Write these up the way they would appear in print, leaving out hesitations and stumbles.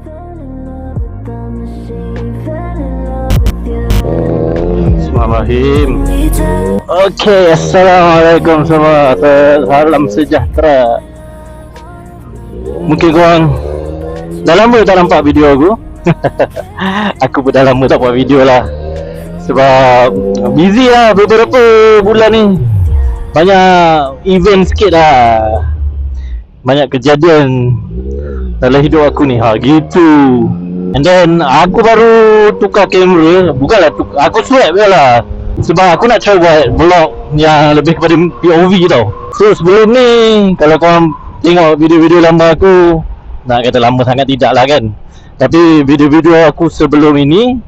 Bismillahirrahmanirrahim. Okey, assalamualaikum semua. Salam sejahtera. Mungkin korang dah lama tak nampak video aku. Aku pun dah lama tak buat video lah, sebab busy lah beberapa bulan ni. Banyak event sikit lah, banyak kejadian dalam hidup aku ni. Gitu. And then aku baru tukar kamera. Bukanlah aku swap je lah, sebab aku nak try buat vlog yang lebih kepada POV tau. So sebelum ni, kalau korang tengok video-video lama aku, nak kata lama sangat tidak lah kan, tapi video-video aku sebelum ini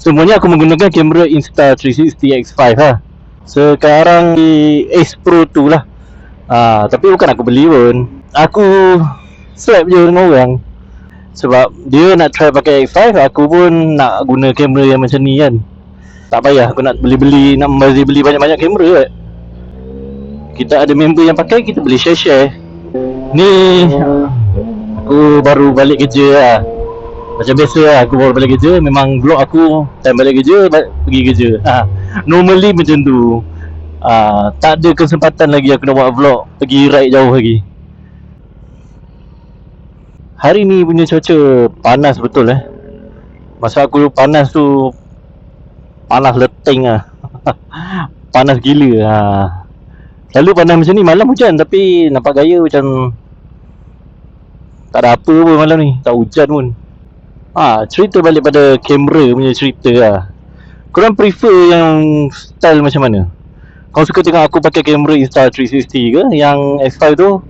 semuanya aku menggunakan kamera Insta360 X5 lah. Sekarang di Ace Pro 2 lah. Tapi bukan aku beli pun, aku swap je dengan orang. Sebab dia nak try pakai X5, aku pun nak guna kamera yang macam ni kan. Tak payah aku nak beli-beli, nak beli banyak-banyak kamera kan. Kita ada member yang pakai, kita boleh share-share. Ni aku baru balik kerja lah. Macam biasa lah, aku baru balik kerja. Memang vlog aku time balik kerja, pergi kerja. Normally macam tu. Tak ada kesempatan lagi aku nak buat vlog pergi ride jauh lagi. Hari ni punya cuaca panas betul Masa aku panas tu, panas leteng lah. Panas gila. Selalu panas macam ni, malam hujan, tapi nampak gaya macam tak ada apa pun malam ni, tak hujan pun. Cerita balik pada kamera punya cerita lah. Korang prefer yang style macam mana? Kau suka tengok aku pakai kamera Insta360 ke? Yang X5 tu,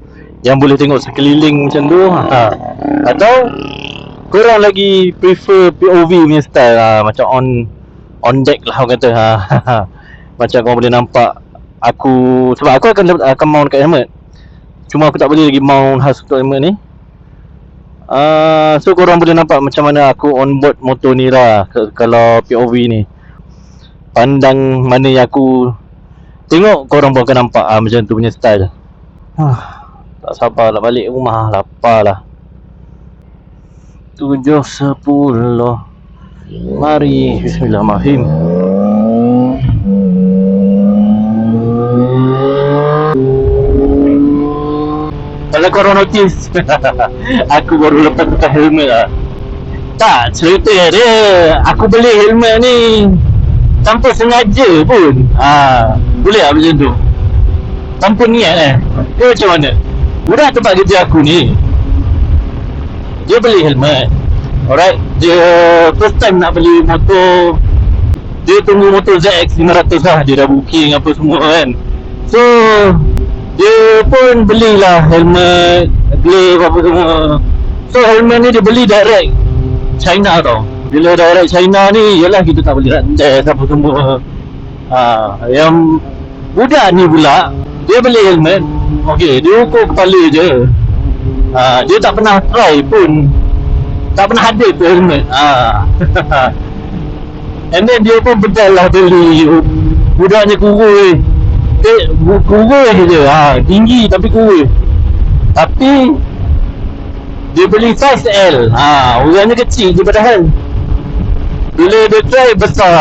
yang boleh tengok sekeliling macam tu? Atau korang lagi prefer POV punya style lah, macam on deck lah orang kata. Macam korang boleh nampak aku, sebab aku akan mount kat helmet. Cuma aku tak boleh lagi mount khas untuk helmet ni. So korang boleh nampak macam mana aku on board motor ni lah. Kalau POV ni, pandang mana yang aku tengok, korang pun akan nampak macam tu punya style. Tak sabar nak balik rumah, lapar lah. 7.10. Mari, bismillahirrahmanirrahim. Kalau korang notice, aku baru lepas tukar helmet lah. Tak, cerita dia, aku beli helmet ni tanpa sengaja pun. Boleh tak macam tu? Tanpa niat dia macam mana? Budak tempat kerja aku ni, dia beli helmet. Alright, dia first time nak beli motor. Dia tunggu motor ZX 500 lah, dia dah booking apa semua kan. So dia pun belilah helmet, glove apa semua. So helmet ni dia beli direct China tau. Bila direct China ni, yelah kita tak boleh rantai apa semua. Yang budak ni pula, dia beli helmet, okey, dia ukur kepala je. Dia tak pernah try pun, tak pernah ada tu helmet. And then dia pun bedal lah beli. Budaknya kurus. Kurus je, tinggi tapi kurus. Tapi dia beli size L. Orangnya kecil je padahal. Bila dia try besar.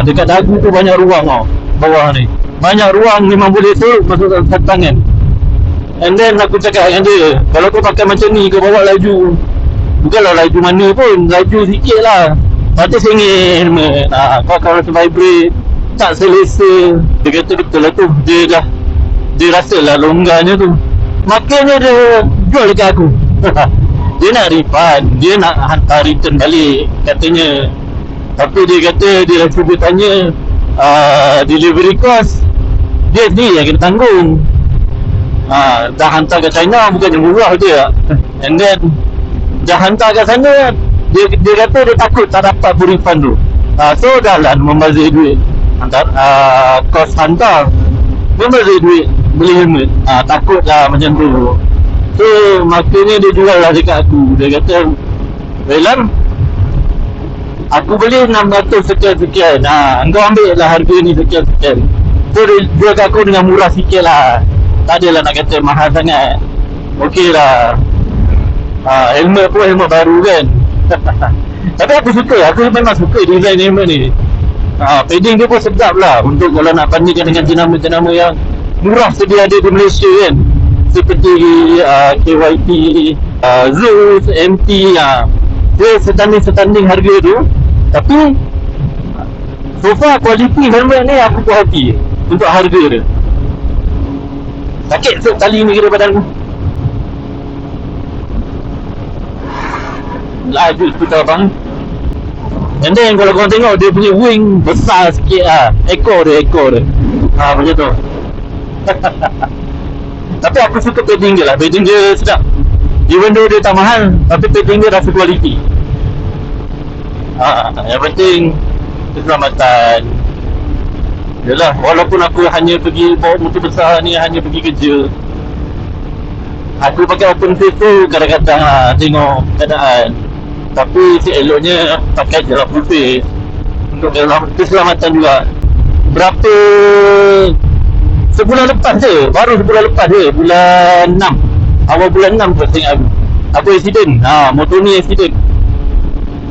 Dekat dagu tu banyak ruang tau, bawah ni banyak ruang, memang boleh masuk dalam tangan. And then aku cakap dengan dia, kalau kau pakai macam ni, kau bawa laju, bukanlah laju mana pun, laju sikit lah, patut sengit helmet. Kau akan rasa vibrate, tak selesa. Dia kata betul lah tu, dia rasa lah longgarnya tu. Makanya dia jual dekat aku. Dia nak refund, dia nak hantar return balik katanya. Tapi dia kata, dia dah cuba tanya, delivery cost dia sendiri yang kena tanggung. Dah hantar ke China, bukannya murah je. And then dah hantar ke sana, dia kata dia takut tak dapat pun refund tu. So dah lah membazir duit, hantar kos hantar, membazir duit beli helmet. Takut lah macam tu. So makanya dia jual lah dekat aku. Dia kata, Velam, aku beli 600 sekian-sekian, engkau ambil lah harga ni sekian-sekian. So dia jual kat aku dengan murah sikit lah, tak adalah nak kata mahal sangat. Okey lah. Helmet pun helmet baru kan. Tapi aku memang suka design helmet ni. Padding dia pun sedap lah untuk kalau nak bandingkan dengan jenama-jenama yang murah sedia ada di Malaysia kan, seperti KYT, Zeus, MT. Dia setanding harga tu. Tapi so far kualiti helmet ni aku puas hati untuk harga dia. Sakit tali ni kira badan aku. Laju tu abang. And then kalau korang tengok dia punya wing besar sikit ekor dia. Macam tu. Tapi aku suka padding dia lah. Padding dia sedap. Even though dia tak mahal, tapi padding dia rasa kualiti. Yang penting keselamatan. Yalah, walaupun aku hanya pergi bawa motor besar ni, hanya pergi kerja, aku pakai open face tu kadang-kadang tengok keadaan. Tapi eloknya pakai je lah full face untuk keselamatan juga. Berapa sebulan lepas je, baru sebulan lepas je, bulan 6, awal bulan 6 tu saya ingat aku accident. Motor ni accident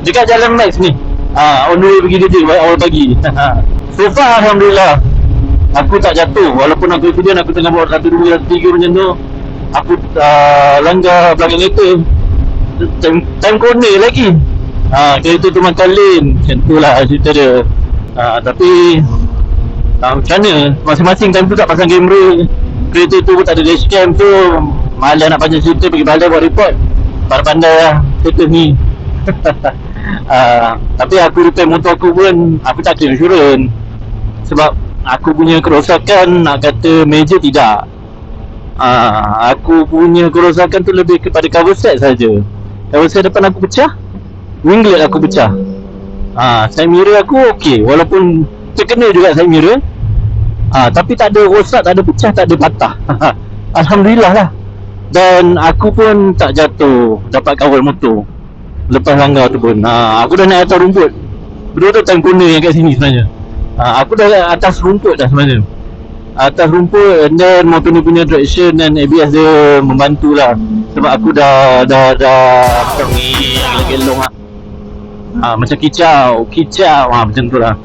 dekat jalan Max ni, on the way pergi kerja awal pagi. So far alhamdulillah aku tak jatuh. Walaupun aku accident, aku tengah bawa 1, 2, 3 macam tu, aku langgar belakang kereta, time corner lagi. Kereta tu makan lane. Macam tu lah cerita dia. Tapi macam mana, masing-masing time tu tak pasang kamera. Kereta tu pun tak ada dashcam tu. Malas nak panjang cerita, pergi balai buat report. Pandai-pandai lah kereta ni. Tapi aku repair motor aku pun, aku tak claim insurans. Sebab aku punya kerosakan, nak kata major tidak. Aku punya kerosakan tu lebih kepada cover set saja. Cover set depan aku pecah, winglet aku pecah. Side mirror aku okey, walaupun terkena juga side mirror. Tapi tak ada rosak, tak ada pecah, tak ada patah. Alhamdulillah lah. Dan aku pun tak jatuh, dapat kawal motor lepas langgar tu pun. Aku dah naik atas rumput. Betul-betul time corner yang kat sini sebenarnya. Aku dah atas rumput dah sebenarnya. Atas rumput, and then motor ni punya traction dan ABS dia membantu lah. Sebab aku dah macam ni, gelong lah. Macam kicau macam tu lah.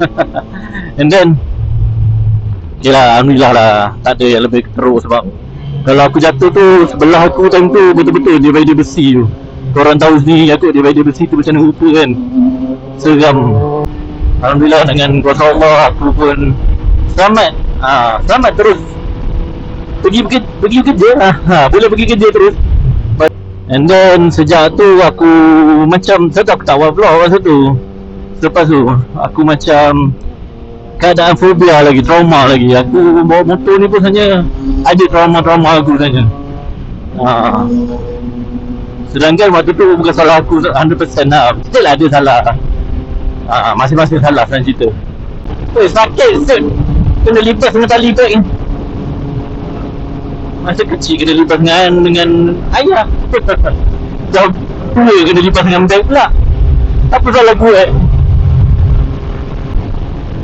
And then yelah, alhamdulillah lah, tak ada yang lebih teruk. Sebab kalau aku jatuh tu, sebelah aku time tu betul-betul divider besi tu. Korang tahu sendiri aku divider besi tu macam mana rupa kan, seram. Alhamdulillah dengan kuasa Allah aku pun selamat. Selamat terus pergi kerja. Boleh pergi kerja terus. And then sejak tu aku macam, saya tak buat vlog masa tu. Selepas tu aku macam keadaan fobia lagi, trauma lagi. Aku bawa motor ni pun hanya ada trauma aku saja. Sedangkan waktu tu bukan salah aku 100% lah. Betul lah ada salah. Masing-masing salah sebenarnya cerita. Sakit set. Kena lipas dengan tali bag ni. Masa kecil kena lipas dengan ayah. Dah tua kena lipas dengan bag pula. Apa salah gue?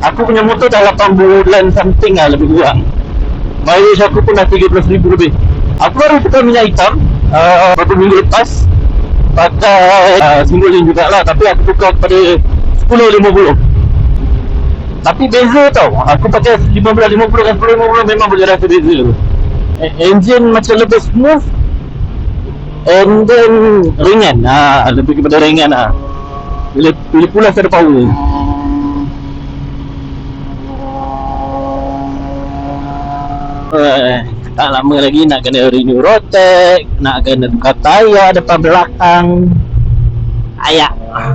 Aku punya motor dah 8 bulan something lah, lebih kurang. Mileage aku pun dah 13,000 lebih. Aku baru tukar minyak hitam beberapa minggu lepas. Pakai Simbolin jugalah. Tapi aku tukar kepada 1050. Tapi beza tau. Aku pakai 1550 dan 1050 memang boleh rasa beza. Engine macam lebih smooth, and then ringan. Lebih kepada ringan lah. Boleh pulas ada power. Tak lama lagi nak kena renew rotek, nak kena tukar tayar depan belakang.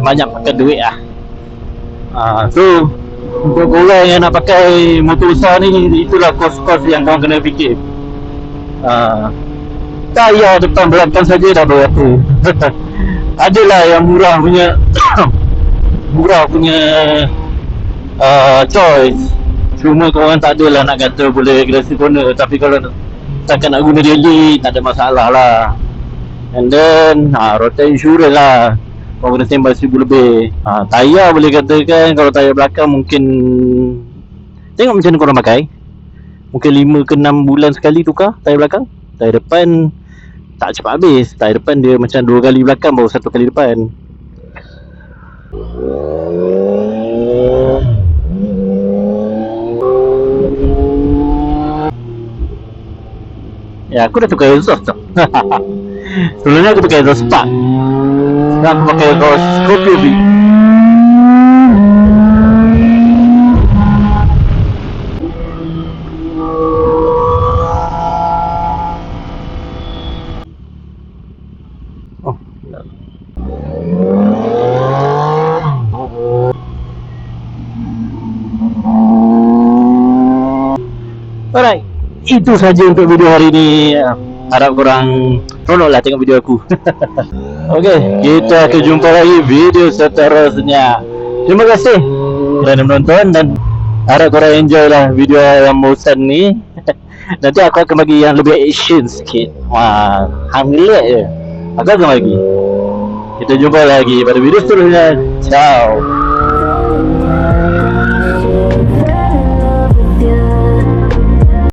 Banyak pakai duit lah. So untuk korang yang nak pakai motor besar ni, itulah kos-kos yang korang kena fikir. Tayar depan belakang saja dah berapa. Adalah yang murah punya choice. Cuma korang tak adalah nak kata boleh grassy corner. Tapi kalau takkan nak guna daily, tak ada masalah lah. And then road insurance lah, korang kena standby 1,000 lebih. Tayar boleh katakan, kalau tayar belakang mungkin tengok macam mana korang pakai. Mungkin 5 ke 6 bulan sekali tukar tayar belakang. Tayar depan tak cepat habis. Tayar depan dia macam 2 kali belakang baru 1 kali depan. Ya, aku dah tukar exhaust tu. Sebelumnya aku pakai exhaust Spark. Sekarang aku pakai exhaust Scorpio B. Oh, alright, itu saja untuk video hari ini. Harap korang seronok lah tengok video aku. Okey, kita akan jumpa lagi video seterusnya. Terima kasih kerana menonton dan harap korang enjoy lah video yang bosan ni. Nanti aku akan bagi yang lebih action sikit. Wah, hang relax je. Aku akan bagi. Kita jumpa lagi pada video seterusnya. Ciao.